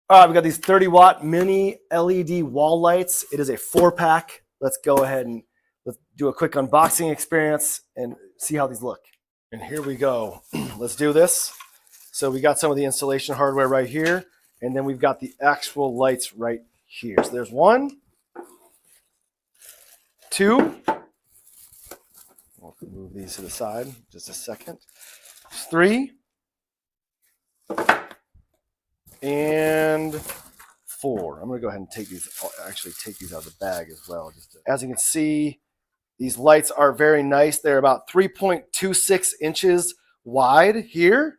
All right, we got these 30-watt mini LED wall lights. It is a 4-pack. Let's go ahead and let's do a quick unboxing experience and see how these look. And here we go. Let's do this. So we got some of the installation hardware right here, and then we've got the actual lights right here. So there's 1, 2. We'll move these to the side just a second. 3. And 4. I'm going to go ahead and take these. I'll actually take these out of the bag as well. As you can see, these lights are very nice. They're about 3.26 inches wide here,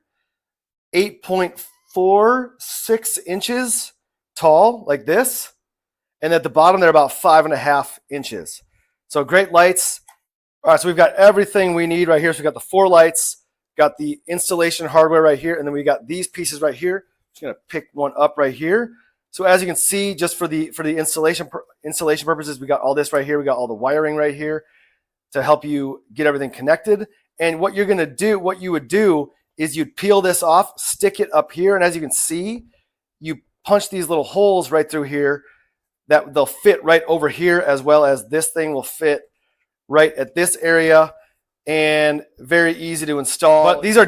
8.46 inches tall, like this. And at the bottom, they're about 5.5 inches. So great lights. All right, so we've got everything we need right here. So we've got the 4 lights, got the installation hardware right here, and then we got these pieces right here. Just gonna pick one up right here. So as you can see, just for the installation purposes, we got all this right here. We got all the wiring right here to help you get everything connected. And what you're gonna do, what you would do is you'd peel this off, stick it up here, and as you can see, you punch these little holes right through here that they'll fit right over here, as well as this thing will fit right at this area, and very easy to install. But these are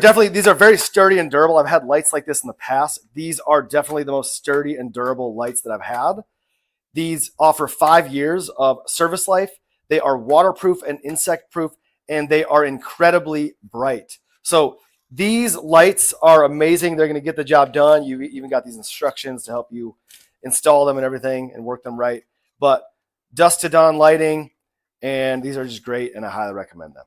very sturdy and durable. I've had lights like this in the past. These are definitely the most sturdy and durable lights that I've had. These offer 5 years of service life. They are waterproof and insect proof, and they are incredibly bright. So these lights are amazing. They're going to get the job done. You even got these instructions to help you install them and everything and work them right. But dusk to dawn lighting, and these are just great, and I highly recommend them.